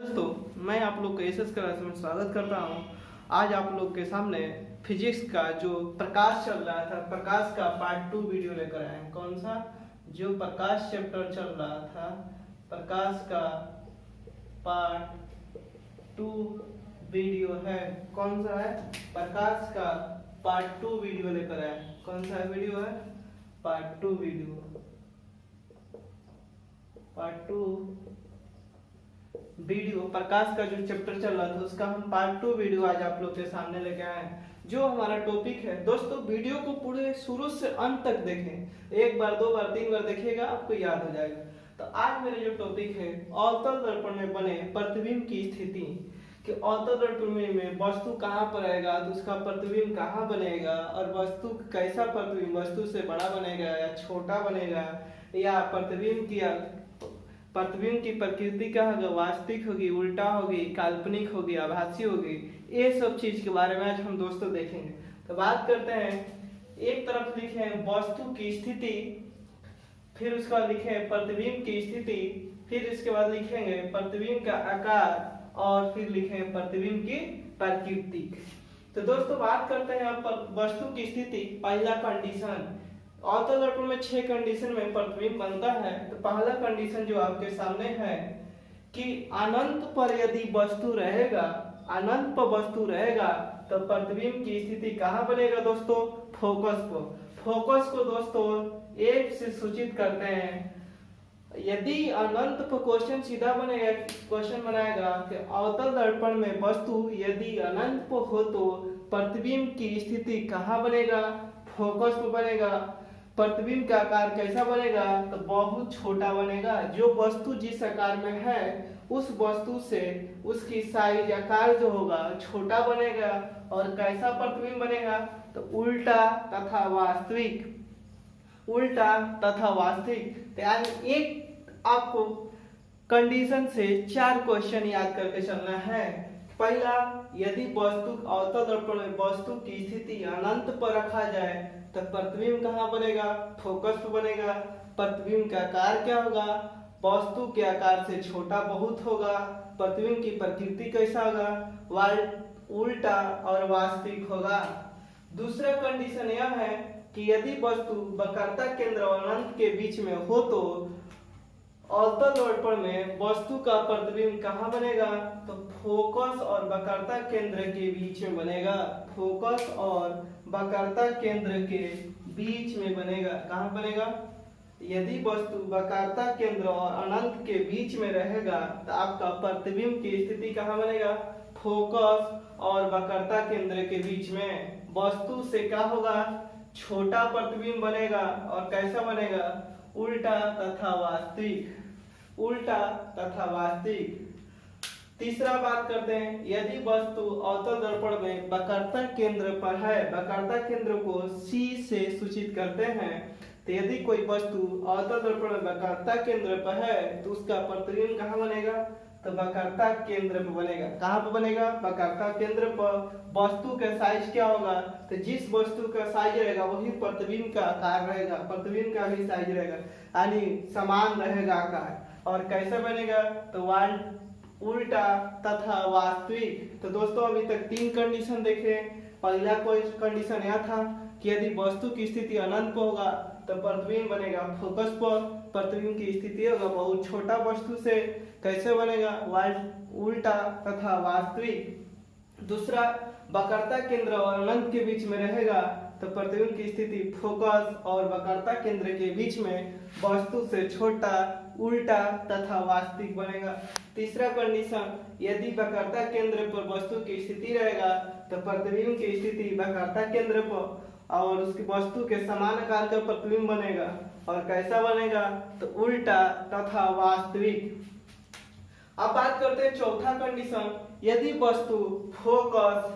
दोस्तों, मैं आप लोग का एसएस क्लास में स्वागत करता हूं। आज आप लोग के सामने फिजिक्स का जो प्रकाश चल रहा था, प्रकाश का पार्ट 2 वीडियो लेकर आए हैं। कौन सा? जो प्रकाश चैप्टर चल रहा था, प्रकाश का पार्ट 2 वीडियो है। कौन सा है? प्रकाश का पार्ट 2 वीडियो लेकर आए हैं। कौन सा वीडियो है? Part 2 video. पार्ट 2 वीडियो प्रकाश का जो चैप्टर चल रहा था उसका हम पार्ट 2 वीडियो आज आप लोग के सामने लेके आए हैं। जो हमारा टॉपिक है दोस्तों, वीडियो को पूरे शुरू से अंत तक देखें। एक बार, दो बार, तीन बार देखिएगा, आपको याद हो जाएगा। तो आज मेरा जो टॉपिक है, अवतल दर्पण में बने प्रतिबिंब की स्थिति, कि अवतल दर्पण में वस्तु कहाँ पर आएगा, तो उसका प्रतिबिंब कहाँ बनेगा, और वस्तु कैसा प्रतिबिंब, वस्तु से बड़ा बनेगा या छोटा बनेगा, या प्रतिबिंब की प्रकृति क्या होगी, वास्तविक होगी, उल्टा होगी, काल्पनिक होगी, आभासी होगी। ये सब चीज के बारे में आज हम दोस्तों देखेंगे। तो बात करते हैं, एक तरफ लिखे हैं वस्तु की स्थिति, फिर उसका लिखे हैं प्रतिबिंब की स्थिति, फिर इसके बाद लिखेंगे प्रतिबिंब का आकार, और फिर लिखे हैं प्रतिबिंब की प्रकृति। तो दोस्तों बात करते हैं यहाँ पर वस्तु की स्थिति। पहला कंडीशन, अवतल दर्पण में 6 कंडीशन में प्रतिबिंब बनता है। तो पहला कंडीशन जो आपके सामने है कि अनंत पर यदि वस्तु रहेगा, अनंत पर वस्तु रहेगा तो प्रतिबिंब की स्थिति कहाँ बनेगा दोस्तों? फोकस पर। फोकस को दोस्तों एक से सूचित करते हैं। यदि अनंत पर क्वेश्चन सीधा बनेगा, क्वेश्चन बनाएगा कि अवतल दर्पण में वस्तु यदि अनंत पर हो तो प्रतिबिंब की स्थिति कहाँ बनेगा? फोकस पर बनेगा। प्रतिबिंब का आकार कैसा बनेगा? तो बहुत छोटा बनेगा। जो वस्तु जिस आकार में है उस वस्तु से उसकी साइज, आकार जो होगा छोटा बनेगा। और कैसा प्रतिबिंब बनेगा? तो उल्टा तथा वास्तविक। उल्टा तथा वास्तविक। यानी एक आपको कंडीशन से 4 क्वेश्चन याद करके चलना है। पहला, यदि वस्तु अवतल दर्पण में वस्तु की स्थिति अनंत पर रखा जाए तो प्रतिबिंब कहाँ बनेगा? फोकस पर बनेगा। प्रतिबिंब का आकार क्या होगा? वस्तु के आकार से छोटा बहुत होगा। प्रतिबिंब की प्रकृति कैसा होगा? उल्टा और वास्तविक होगा। दूसरा कंडीशन यह है कि यदि वस्तु वक्रता केंद्र और अनंत के बीच में हो तो अवतल दर्पण में वस्तु का प्रतिबिंब कहाँ बनेगा? तो फोकस और वक्रता केंद्र के बीच में बनेगा। फोकस और वक्रता केंद्र के बीच में बनेगा। कहाँ बनेगा? यदि वस्तु वक्रता केंद्र और अनंत के बीच में रहेगा तो आपका प्रतिबिंब की स्थिति कहाँ बनेगा? फोकस और वक्रता केंद्र के बीच में। वस्तु से क्या होगा? छोटा प्रतिबिंब बनेगा। और कैसा बनेगा? उल्टा तथा वास्तविक। उल्टा तथा वास्तविक। तीसरा बात करते हैं, यदि वस्तु अवतल दर्पण में वक्रता केंद्र पर है, वक्रता केंद्र को C से सूचित करते हैं। तो यदि कोई वस्तु अवतल दर्पण में वक्रता केंद्र पर है तो उसका प्रतिबिंब कहाँ बनेगा? तो वक्रता केंद्र पर बनेगा। कहाँ पर बनेगा? वक्रता केंद्र पर। वस्तु का साइज क्या होगा? तो जिस वस्तु का साइज रहेगा वही प्रतिबिंब का आकार रहेगा, प्रतिबिंब का भी साइज रहेगा, यानी समान रहेगा आकार। और कैसे बनेगा? तो उल्टा तथा वास्तविक। तो दोस्तों अभी तक 3 कंडीशन देखे। पहला कोई कंडीशन यह था कि यदि वस्तु की स्थिति अनंत पर होगा तो प्रतिबिंब बनेगा फोकस पर। प्रतिबिंब की स्थिति होगा बहुत छोटा वस्तु से। कैसे बनेगा? उल्टा तथा वास्तविक। दूसरा, वक्रता केंद्र और अनंत के बीच में रहेगा तो प्रतिबिंब की स्थिति फोकस और वक्रता केंद्र के बीच में, वस्तु से छोटा, उल्टा तथा वास्तविक बनेगा। तीसरा कंडीशन, यदि वक्रता केंद्र पर वस्तु की स्थिति रहेगा तो प्रतिबिंब की स्थिति वक्रता केंद्र पर और उसकी वस्तु के समान आकार का प्रतिबिंब बनेगा। और कैसा बनेगा? तो उल्टा तथा वास्तविक। अब बात करते हैं चौथा कंडीशन, यदि वस्तु फोकस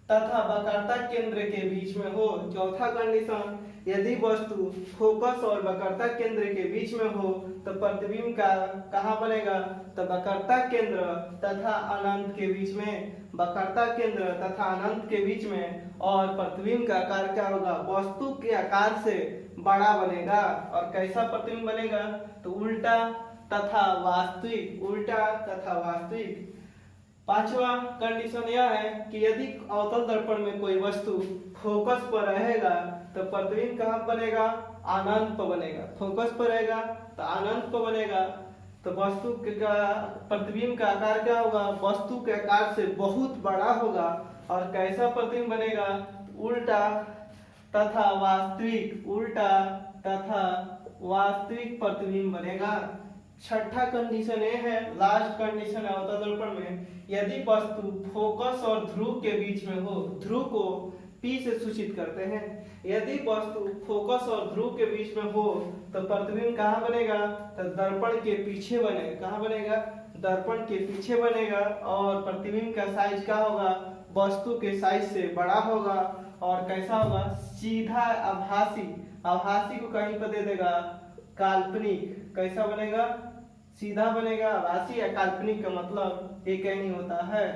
तथा वक्रता केंद्र के बीच में हो। चौथा कंडीशन, यदि वस्तु फोकस और वक्रता केंद्र के बीच में हो तो प्रतिबिंब का कहाँ बनेगा? तो वक्रता केंद्र तथा अनंत के बीच में। वक्रता केंद्र तथा अनंत के बीच में। और प्रतिबिंब का आकार क्या होगा? वस्तु के आकार से बड़ा बनेगा। और कैसा प्रतिबिंब बनेगा? तो उल्टा तथा वास्तविक, उल्टा तथा वास्तविक। पांचवा कंडीशन यह है कि यदि अवतल दर्पण में कोई वस्तु फोकस पर रहेगा तो प्रतिबिंब कहाँ बनेगा, अनंत पर बनेगा। फोकस पर रहेगा तो अनंत पर बनेगा। तो वस्तु का प्रतिबिंब का आकार क्या होगा, वस्तु के आकार से बहुत बड़ा होगा। और कैसा प्रतिबिंब बनेगा, उल्टा तथा वास्तविक, उल्टा तथा वास्तविक प्रतिबिंब बनेगा। छठा कंडीशन ये है, लास्ट कंडीशन है अवतल दर्पण में, यदि वस्तु फोकस और ध्रुव के बीच में हो, ध्रुव को P से सूचित करते हैं, यदि वस्तु फोकस और ध्रुव के बीच में हो तो प्रतिबिंब कहाँ बनेगा, तो दर्पण के पीछे बनेगा। कहाँ बनेगा, दर्पण के पीछे बनेगा। और प्रतिबिंब का साइज क्या होगा, वस्तु के साइज से बड़ा होगा। और कैसा होगा, सीधा आभासी, आभासी को कहीं पर दे देगा काल्पनिक। कैसा बनेगा, सीधा बनेगा। आभासी या काल्पनिक का मतलब एक ही नहीं होता है।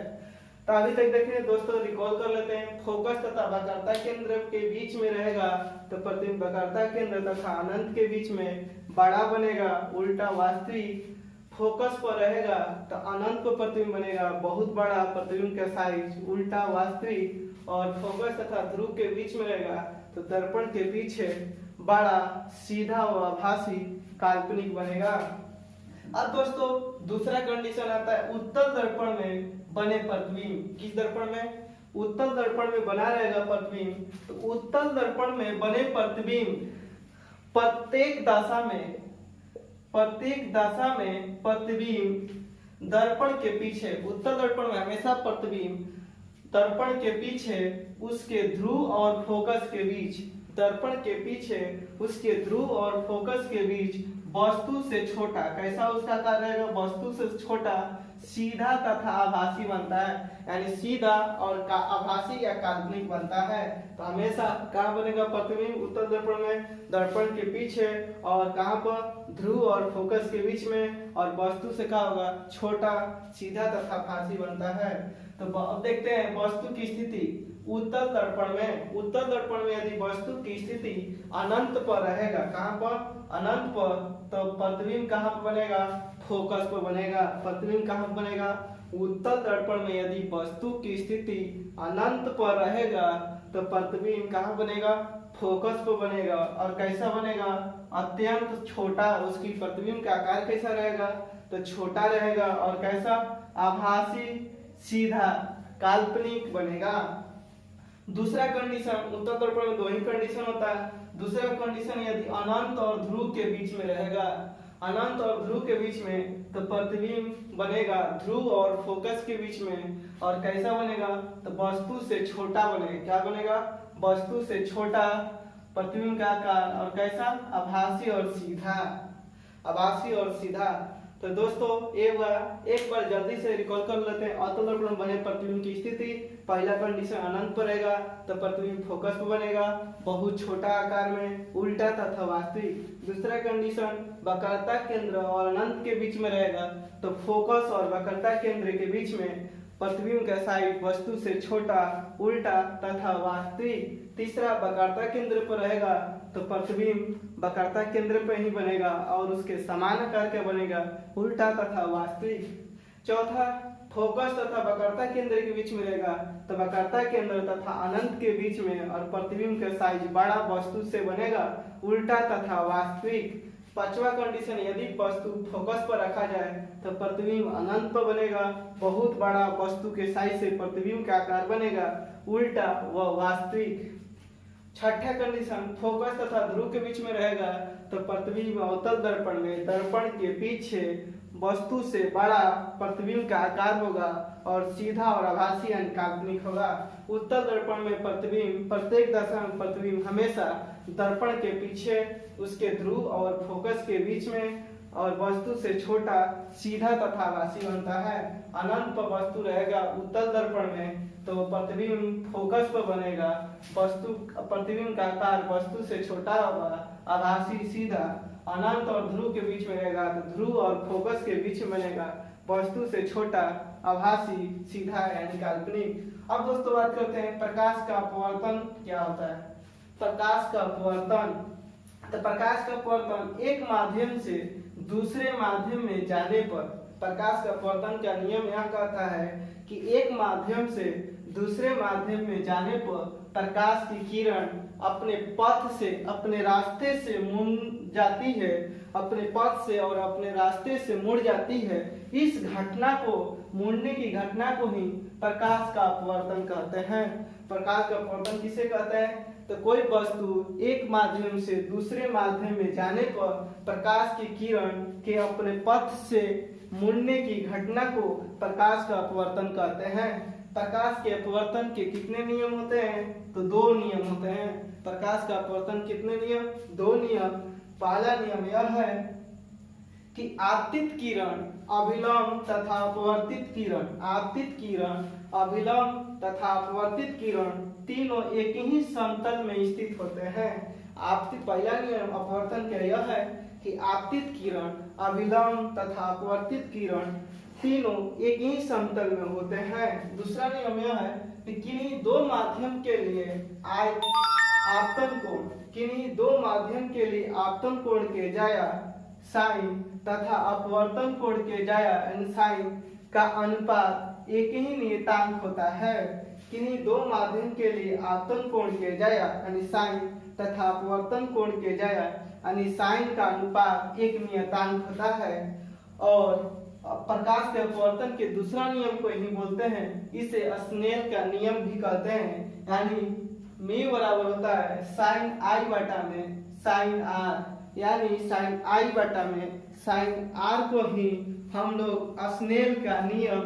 तो अभी तक देखिए दोस्तों, रिकॉल कर लेते हैं। फोकस तथा वक्रता केंद्र के बीच में रहेगा तो प्रतिबिंब वक्रता केंद्र तथा अनंत के बीच में बड़ा बनेगा, उल्टा वास्तविक। फोकस पर रहेगा तो अनंत पर प्रतिबिंब बनेगा, बहुत बड़ा प्रतिबिंब का साइज, उल्टा वास्तविक। और फोकस तथा ध्रुव के बीच में रहेगा तो दर्पण के पीछे बड़ा, सीधा व आभासी, काल्पनिक बनेगा। अब दोस्तों दूसरा कंडीशन आता है उत्तल दर्पण में बने प्रतिबिंब। किस दर्पण में, उत्तल दर्पण में बना रहेगा प्रतिबिंब। तो उत्तल दर्पण में बने प्रतिबिंब प्रत्येक दशा में प्रतिबिंब दर्पण के पीछे, उत्तल दर्पण में हमेशा प्रतिबिंब दर्पण के पीछे उसके ध्रुव और फोकस के बीच, दर्पण के पीछे उसके ध्रुव और फोकस के बीच वस्तु से छोटा, कैसा उसका आकार रहेगा, वस्तु से छोटा, सीधा तथा आभासी बनता है। यानी सीधा और आभासी या काल्पनिक बनता है। तो हमेशा कहाँ बनेगा प्रतिबिंब, उत्तल दर्पण में दर्पण के पीछे और कहाँ पर, ध्रुव और फोकस के बीच में। और वस्तु से क्या होगा, छोटा, सीधा तथा आभासी बनता है। तो अब देखते हैं वस्तु की स्थिति उत्तल दर्पण में। उत्तल दर्पण में यदि वस्तु की स्थिति अनंत पर रहेगा, कहाँ पर, अनंत पर, तो प्रतिबिंब कहाँ पर बनेगा, फोकस पर बनेगा। प्रतिबिंब कहाँ पर बनेगा, उत्तल दर्पण में यदि वस्तु की स्थिति अनंत पर रहेगा तो प्रतिबिंब कहाँ बनेगा, फोकस पर बनेगा। और कैसा बनेगा, अत्यंत छोटा, उसकी प्रतिबिंब का आकार कैसा रहेगा, तो छोटा रहेगा। और कैसा, आभासी, सीधा, काल्पनिक बनेगा। दूसरा कंडीशन, उत्तल दर्पण में दो ही कंडीशन होता है। दूसरा कंडीशन यदि अनंत और ध्रुव के बीच में रहेगा, अनंत और ध्रुव के बीच में, तो प्रतिबिंब बनेगा ध्रुव और फोकस के बीच में। और कैसा बनेगा, तो वस्तु से छोटा बनेगा। क्या बनेगा, वस्तु से छोटा, प्रतिबिंब का आकार। और कैसा, आभासी और सीधा, आभासी और सीधा। तो दोस्तों एक बार जल्दी से रिकॉल कर लेते हैं। अवतल दर्पण में बने प्रतिबिंब की स्थिति, पहला कंडीशन अनंत पर रहेगा तो प्रतिबिंब फोकस पर बनेगा, बहुत छोटा आकार में, उल्टा तथा वास्तविक। दूसरा कंडीशन वक्रता केंद्र और अनंत के बीच में रहेगा तो फोकस और वक्रता केंद्र के बीच में प्रतिबिंब का साइज वस्तु से छोटा, उल्टा तथा वास्तविक। तीसरा वक्रता केंद्र पर रहेगा तो प्रतिबिंब वक्रता केंद्र पर ही बनेगा और उसके समान आकार का बनेगा, उल्टा तथा वास्तविक। चौथा, फोकस तथा वक्रता केंद्र के बीच में रहेगा तो वक्रता केंद्र तथा अनंत के बीच में और प्रतिबिंब का साइज बड़ा वस्तु से बनेगा, उल्टा तथा वास्तविक। पांचवा कंडीशन, यदि वस्तु फोकस पर रखा जाए तो प्रतिबिंब अनंत पर बनेगा, बहुत बड़ा वस्तु के साइज से प्रतिबिंब का आकार बनेगा, उल्टा व वास्तविक। छठा कंडीशन, फोकस तथा ध्रुव के बीच में रहेगा तो प्रतिबिंब अवतल दर्पण में दर्पण के पीछे वस्तु से बड़ा प्रतिबिंब का आकार होगा और सीधा और आभासी यानी काल्पनिक होगा। उत्तल दर्पण में प्रतिबिंब प्रत्येक दशा में प्रतिबिंब हमेशा दर्पण के पीछे उसके ध्रुव और फोकस के बीच में और वस्तु से छोटा, सीधा तथा आभासी बनता है। अनंत पर वस्तु रहेगा उत्तल दर्पण में तो प्रतिबिंब फोकस पर बनेगा, वस्तु प्रतिबिंब का आकार वस्तु से छोटा होगा, आभासी, सीधा। अनंत और ध्रुव के बीच में रहेगा तो ध्रुव और फोकस के बीच में बनेगा, वस्तु से छोटा, आभासी, सीधा यानी काल्पनिक। अब दोस्तों बात करते हैं प्रकाश का अपवर्तन क्या होता है। प्रकाश का अपवर्तन, तो प्रकाश का अपवर्तन एक माध्यम से दूसरे माध्यम में जाने पर, प्रकाश का अपवर्तन का नियम यह कहता है कि एक माध्यम से दूसरे माध्यम में जाने पर प्रकाश की किरण अपने पथ से, अपने रास्ते से मुड़ जाती है, अपने पथ से और अपने रास्ते से मुड़ जाती है। इस घटना को, मुड़ने की घटना को ही प्रकाश का अपवर्तन कहते हैं। प्रकाश का अपवर्तन किसे कहते हैं? तो कोई वस्तु एक माध्यम से दूसरे माध्यम में जाने पर प्रकाश की किरण के अपने पथ से मुड़ने की घटना को प्रकाश का अपवर्तन कहते हैं। प्रकाश के अपवर्तन के कितने नियम होते हैं? तो 2 नियम होते हैं। प्रकाश का अपवर्तन कितने नियम? 2 नियम। पहला नियम यह है कि आपतित किरण, अभिलंब तथा अपवर्तित किरण, आपतित किरण, अभिलंब तथा अपवर्तित किरण तीनों एक ही समतल में स्थित होते हैं। आपतित, पहला नियम अपवर्तन का यह है कि आपतित किरण, अभिलंब तथा अपवर्तित किरण तीनों एक ही समतल में होते हैं। दूसरा नियम यह है कि किन्हीं 2 माध्यम के लिए आपतन कोण, किन्हीं 2 माध्यम के लिए आपतन कोण के जाया साइन तथा अपवर्तन कोण के जाया साइन का अनुपात एक ही नियतांक होता है। किन्हीं 2 माध्यम के लिए आपतन कोण के जाया साइन तथा अपवर्तन कोण के जाया साइन का अनुपात एक नियतांक होता है। और प्रकाश के अपवर्तन के दूसरा नियम को ही बोलते हैं, इसे स्नेल का नियम भी कहते हैं। यानी मी बराबर होता है साइन आई बटा में साइन आर, यानी साइन आई बटा में साइन आर को ही हम लोग स्नेल का नियम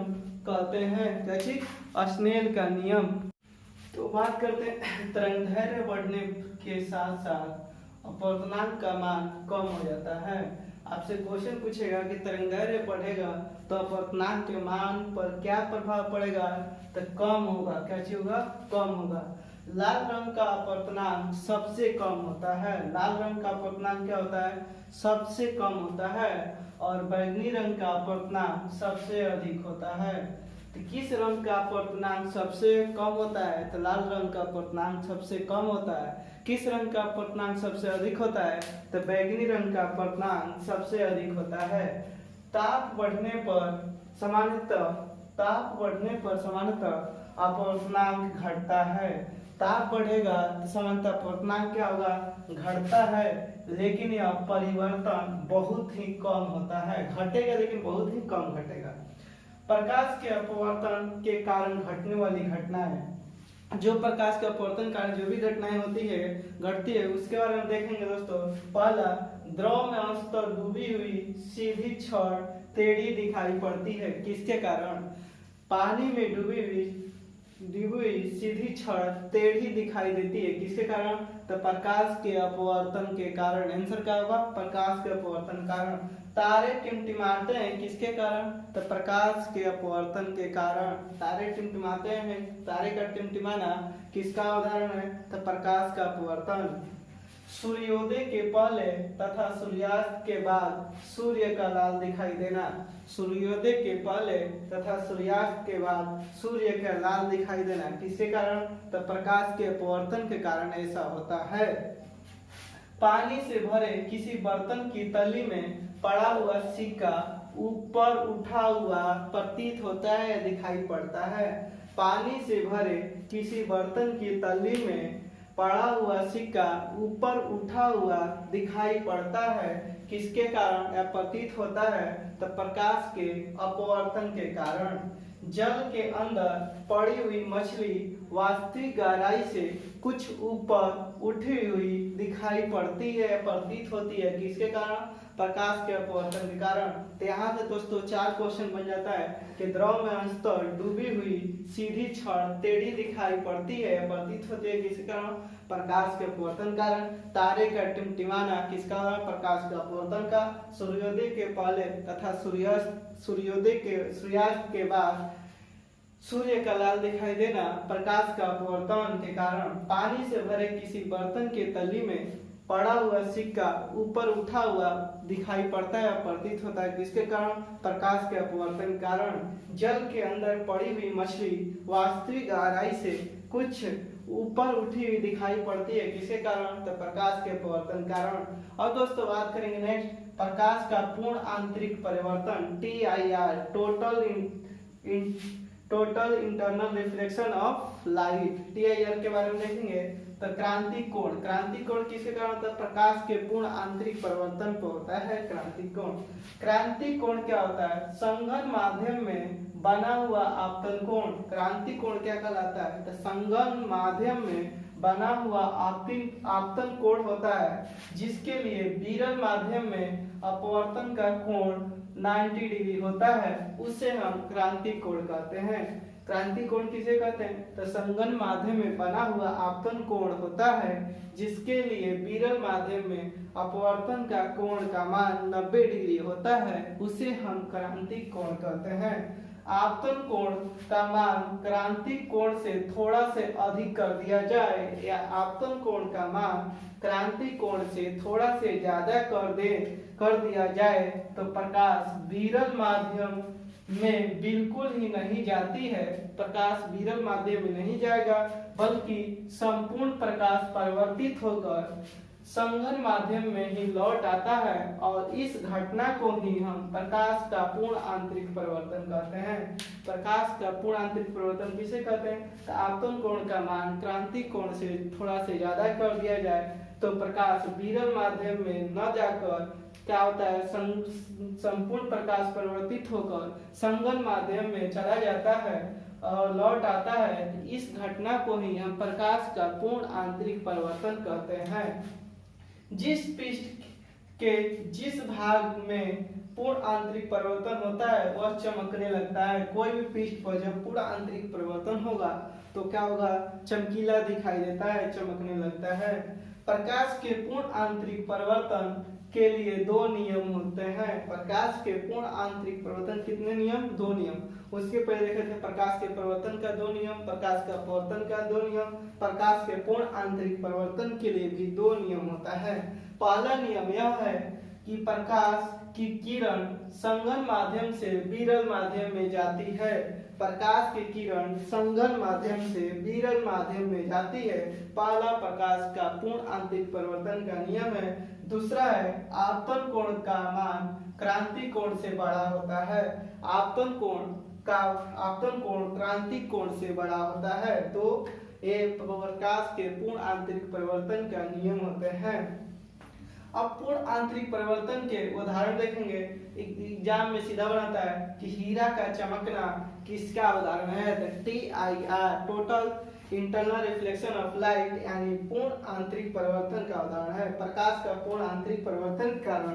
कहते हैं। कैसे? स्नेल का नियम। तो बात करते हैं तरंगदैर्घ्य बढ़ने के साथ साथ अपवर्तनांक का मान कम हो जाता है। आपसे क्वेश्चन पूछेगा कि तरंगदैर्घ्य बढ़ेगा तो अपवर्तनांक के मान पर क्या प्रभाव पड़ेगा? तो कम होगा। कैसे होगा? कम होगा। लाल रंग का अपवर्तनांक सबसे कम होता है। लाल रंग का अपवर्तनांक क्या होता है? सबसे कम होता है। और बैंगनी रंग का अपवर्तनांक सबसे अधिक होता है। तो किस रंग का अपवर्तनांक सबसे कम होता है? तो लाल रंग का अपवर्तनांक सबसे कम होता है। किस रंग का अपवर्तनांक सबसे अधिक होता है? तो बैंगनी रंग का अपवर्तनांक सबसे अधिक होता है। ताप बढ़ने पर सामान्यतः अपवर्तनांक घटता है। ताप बढ़ेगा तो सामान्यतः अपवर्तनांक क्या होगा? घटता है, लेकिन यह परिवर्तन बहुत ही कम होता है। घटेगा लेकिन बहुत ही कम घटेगा। प्रकाश के अपवर्तन के कारण घटने वाली घटनाएं, जो प्रकाश के अपवर्तन कारण जो भी घटनाएं घटती है उसके बारे में देखेंगे दोस्तों। पहला, द्रव में अंशतः डूबी हुई सीधी छड़ टेढ़ी दिखाई पड़ती है। किसके कारण? पानी में डूबी हुई सीधी छड़ टेढ़ी दिखाई देती है। किसके कारण? तो प्रकाश के अपवर्तन के कारण। आंसर क्या होगा? प्रकाश के अपवर्तन कारण। तारे टिमटिमाते हैं। किसके कारण? तो प्रकाश के अपवर्तन के कारण तारे टिमटिमाते हैं। तारे का टिमटिमाना किसका उदाहरण है? तो प्रकाश का अपवर्तन। सूर्योदय के पहले तथा सूर्यास्त के बाद सूर्य का लाल दिखाई देना। सूर्योदय के पहले तथा सूर्यास्त के बाद सूर्य का लाल दिखाई देना किसके कारण? तो प्रकाश के अपवर्तन के कारण ऐसा होता है। पानी से भरे किसी बर्तन की तली में पड़ा हुआ सिक्का ऊपर उठा हुआ प्रतीत होता है या दिखाई पड़ता है। पानी से भरे किसी बर्तन की तली में पड़ा हुआ सिक्का ऊपर उठा हुआ दिखाई पड़ता है। किसके कारण यह प्रतीत होता है? तो प्रकाश के अपवर्तन के कारण। जल के अंदर पड़ी हुई मछली वास्तविक गहराई से कुछ ऊपर उठी हुई दिखाई पड़ती है, प्रतीत होती है। किसके कारण? प्रकाश के अपवर्तन के कारण। तो यहाँ से दोस्तों 4 क्वेश्चन बन जाता है कि द्रव में अंशतः डूबी हुई सीधी छड़ टेढ़ी दिखाई पड़ती है, प्रतीत होती है। किसके कारण? प्रकाश के अपवर्तन कारण। तारे का टिमटिमाना किसका? प्रकाश के अपवर्तन का। सूर्योदय के पहले तथा सूर्यास्त के बाद सूर्य का लाल दिखाई देना प्रकाश का अपवर्तन के कारण। पानी से भरे किसी बर्तन के तली में पड़ा हुआ सिक्का ऊपर उठा हुआ दिखाई पड़ता है, प्रतीत होता है। किसके कारण? प्रकाश के अपवर्तन कारण। जल के अंदर पड़ी हुई मछली वास्तविक गहराई से कुछ ऊपर उठी हुई दिखाई पड़ती है, किसके कारण? तो प्रकाश के अपवर्तन कारण। और दोस्तों बात करेंगे नेक्स्ट, प्रकाश का पूर्ण आंतरिक परिवर्तन TIR, total internal reflection of light. TIR के बारे में देखेंगे तो क्रांतिक कोण, क्रांतिक कोण किसके कारण होता है? प्रकाश के पूर्ण आंतरिक परिवर्तन पर होता है क्रांतिक कोण। क्रांतिक कोण क्या होता है? संघन माध्यम में बना हुआ आपतन कोण। क्रांतिक कोण क्या कहलाता है? तो संघन माध्यम में बना हुआ आपतन कोण होता है, जिसके लिए विरल माध्यम में अपवर्तन का कोण 90 डिग्री होता है, उसे हम क्रांतिक कोण कहते हैं। क्रांतिक कोण किसे कहते हैं? तो संघन माध्यम में बना हुआ आपतन कोण होता है, जिसके लिए विरल माध्यम में अपवर्तन का कोण का मान 90 डिग्री होता है, उसे हम क्रांतिक कोण कहते हैं। आपतन कोण का मान क्रांतिक कोण से थोड़ा से अधिक कर दिया जाए या आपतन कोण का मान क्रांतिक कोण से थोड़ा से ज्यादा कर दिया जाए तो प्रकाश विरल माध्यम में बिल्कुल ही नहीं जाती है। प्रकाश विरल माध्यम में नहीं जाएगा, बल्कि संपूर्ण प्रकाश परिवर्तित होकर संघन माध्यम में ही लौट आता है, और इस घटना को ही हम प्रकाश का पूर्ण आंतरिक परिवर्तन कहते हैं। प्रकाश का पूर्ण आंतरिक परिवर्तन किसे कहते हैं? तो आपतन कोण का मान क्रांतिक कोण से थोड़ा से ज्यादा कर दिया जाए तो प्रकाश विरल माध्यम में न जाकर क्या होता है? संपूर्ण प्रकाश परिवर्तित होकर संघन माध्यम में चला जाता है और लौट आता है। इस घटना को ही हम प्रकाश का पूर्ण आंतरिक परिवर्तन कहते हैं। जिस पृष्ठ के जिस भाग में पूर्ण आंतरिक परिवर्तन होता है वह चमकने लगता है। कोई भी पृष्ठ पर जब पूर्ण आंतरिक परिवर्तन होगा तो क्या होगा? चमकीला दिखाई देता है, चमकने लगता है। प्रकाश के पूर्ण आंतरिक परिवर्तन के लिए दो नियम होते हैं। प्रकाश के पूर्ण आंतरिक परिवर्तन कितने नियम? दो नियम। उसके पहले देखे थे प्रकाश के परिवर्तन का दो नियम, प्रकाश का अपवर्तन का दो नियम। प्रकाश के पूर्ण आंतरिक परिवर्तन के लिए भी दो नियम होता है। पहला नियम यह है कि प्रकाश की किरण संघन माध्यम से विरल माध्यम में जाती है। प्रकाश की किरण संघन माध्यम से विरल माध्यम में जाती है। पहला प्रकाश का पूर्ण आंतरिक परिवर्तन का नियम है। दूसरा है आपतन कोण का मान क्रांतिक कोण से बड़ा होता है। आपतन कोण क्रांतिक कोण से बड़ा होता है। तो ये प्रकाश के पूर्ण आंतरिक परिवर्तन का नियम होते हैं। अब पूर्ण आंतरिक परिवर्तन के उदाहरण देखेंगे। एग्जाम में सीधा बनाता है कि हीरा का चमकना किसका उदाहरण है? तो TIR, total internal reflection of light, यानी पूर्ण आंतरिक परिवर्तन का उदाहरण है। प्रकाश का पूर्ण आंतरिक परिवर्तन के कारण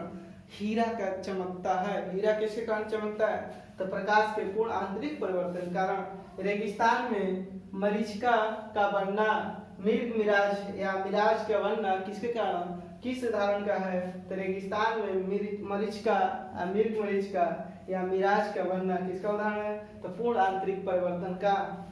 हीरा का चमकता है। हीरा किसके कारण चमकता है? तो प्रकाश के पूर्ण आंतरिक परिवर्तन के कारण। रेगिस्तान में मरीचिका का बनना, मिर्ग मिराज या मिराज का बनना किसके कारण, किस उदाहरण का है? तो रेगिस्तान में मिर्ग मरीचिका या मिराज का बनना किसका उदाहरण है? तो पूर्ण आंतरिक परिवर्तन का।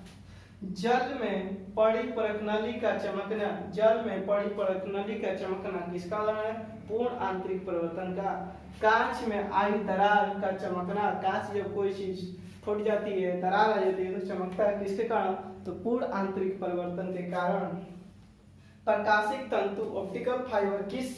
जल में पड़ी परख नली का चमकना, जल में पड़ी परख नली का चमकना किसका उदाहरण है? पूर्ण आंतरिक परिवर्तन का। कांच में आई दरार का चमकना, कांच जब कोई चीज फूट जाती है, दरार आ जाती है तो चमकता है, किसके कारण? तो पूर्ण आंतरिक परिवर्तन के कारण। प्रकाशिक तंतु ऑप्टिकल फाइबर किस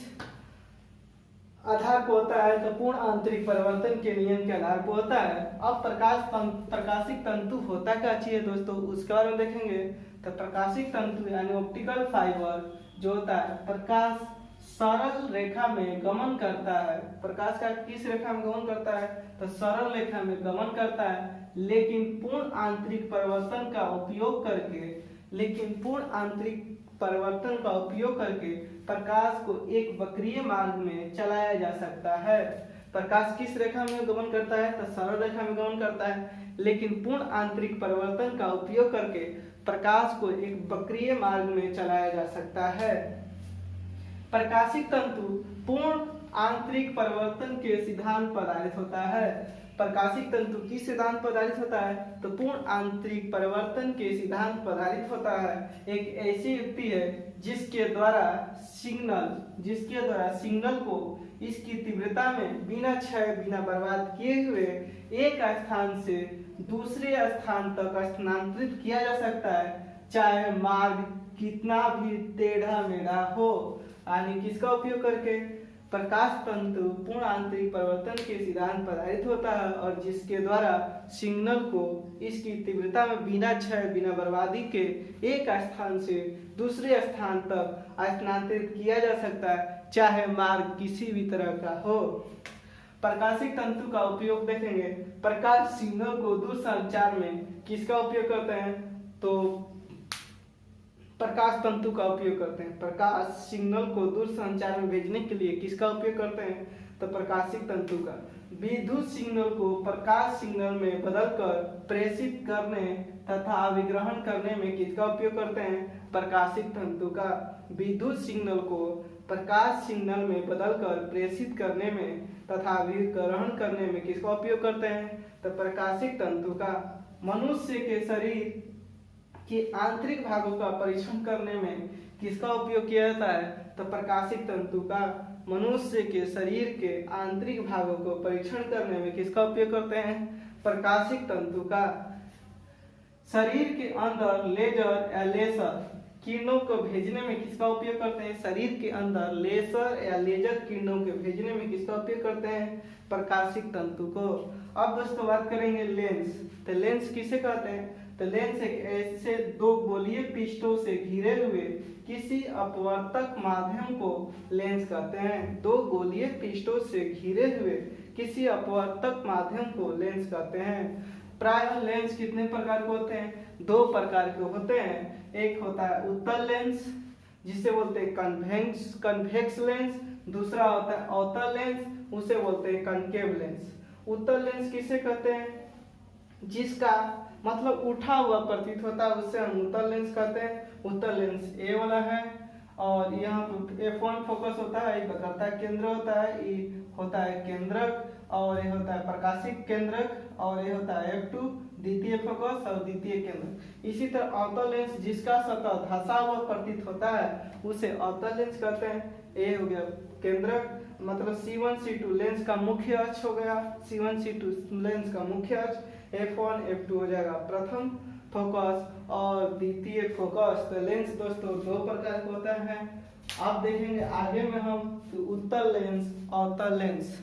आधार को होता है? तो पूर्ण आंतरिक परिवर्तन के नियम के आधार को होता है। अब प्रकाशिक तंतु होता क्या चाहिए दोस्तों, उसके बारे में देखेंगे। तो प्रकाशिक तंतु यानी ऑप्टिकल फाइबर जो होता है, प्रकाश सरल रेखा में गमन करता है। प्रकाश का किस रेखा में गमन करता है? तो सरल रेखा में गमन करता है, लेकिन पूर्ण आंतरिक परिवर्तन का उपयोग करके प्रकाश को एक वक्रीय मार्ग में चलाया जा सकता है। प्रकाश किस रेखा में गमन करता है? तो सरल रेखा में गमन करता है, लेकिन पूर्ण आंतरिक परिवर्तन का उपयोग करके प्रकाश को एक वक्रीय मार्ग में चलाया जा सकता है। प्रकाशिक तंतु पूर्ण आंतरिक परिवर्तन के सिद्धांत पर आधारित होता है। प्रकाशिक तंतु किस सिद्धांत पर आधारित होता है? तो पूर्ण आंतरिक परिवर्तन के सिद्धांत पर आधारित होता है। एक ऐसी युक्ति है जिसके द्वारा सिग्नल को इसकी तीव्रता में बिना क्षय, बिना बर्बाद किए हुए एक स्थान से दूसरे स्थान तक स्थानांतरित किया जा सकता है। चाहे मार्ग कितना भी टेढ़ा मेढ़ा हो। यानी किसका उपयोग करके? प्रकाश तंतु पूर्ण आंतरिक परिवर्तन के सिद्धांत पर आधारित होता है और जिसके द्वारा सिग्नल को इसकी तीव्रता में बिना क्षय बिना बर्बादी के एक स्थान से दूसरे स्थान तक स्थानांतरित किया जा सकता है, चाहे मार्ग किसी भी तरह का हो। प्रकाशिक तंतु का उपयोग देखेंगे। प्रकाश सिग्नल को दूरसंचार में किसका उपयोग करते हैं? तो प्रकाश तंतु का उपयोग करते हैं। प्रकाश सिग्नल को दूर संचार में भेजने के लिए किसका उपयोग करते हैं? तो प्रकाशिक तंतु का। विद्युत सिग्नल को प्रकाश सिग्नल में बदलकर प्रेषित करने तथा अभिग्रहण करने में किसका उपयोग करते हैं? प्रकाशिक तंतु का। विद्युत सिग्नल को प्रकाश सिग्नल में बदलकर प्रेषित करने में तथा अभिग्रहण करने में किसका उपयोग करते हैं? तो प्रकाशिक तंतु का। मनुष्य के शरीर के आंतरिक भागों का परीक्षण करने में किसका उपयोग किया जाता है? तो प्रकाशिक तंतु का। मनुष्य के शरीर के आंतरिक भागों को परीक्षण करने में किसका उपयोग करते हैं? प्रकाशिक तंतु का। शरीर के अंदर लेजर या लेसर किरणों को भेजने में किसका उपयोग करते हैं? शरीर के अंदर लेसर या लेजर किरणों के भेजने में किसका उपयोग करते हैं? प्रकाशिक तंतु को। अब दोस्तों बात करेंगे लेंस। तो लेंस किसे कहते हैं? तो लेंस एक ऐसे दो गोलीय पृष्ठों से घिरे हुए किसी अपवर्तक माध्यम को लेंस कहते हैं। दो गोलीय पृष्ठों से घिरे हुए किसी अपवर्तक माध्यम को लेंस कहते हैं। प्रायः लेंस कितने प्रकार के होते हैं? दो प्रकार के होते हैं। एक होता है उत्तल लेंस जिसे बोलते हैं कन्वेक्स लेंस, दूसरा होता है अवतल लेंस, उसे बोलते हैं कनकेव लेंस। उत्तल लेंस किसे कहते हैं? जिसका मतलब उठा हुआ प्रतीत होता है उससे हम उत्तल लेंस कहते हैं। उत्तल लेंस ए वाला है और यहाँ पे F1 फोकस होता है, ये बदलता केंद्र होता है, ये होता है केंद्रक और ये होता है प्रकाशिक केंद्रक और ये होता है F2 द्वितीय फोकस और द्वितीय केंद्र। इसी तरह अवतल लेंस जिसका सतह धंसा हुआ प्रतीत होता है उसे अवतल लेंस कहते हैं। ए हो गया केंद्रक मतलब C1 C2 लेंस का मुख्य अक्ष हो गया, C1 C2 लेंस का मुख्य अक्ष, F1 F2 हो जाएगा प्रथम फोकस और द्वितीय फोकस। तो लेंस दोस्तों दो प्रकार का होता है। अब देखेंगे आगे में हम उत्तल लेंस अवतल लेंस।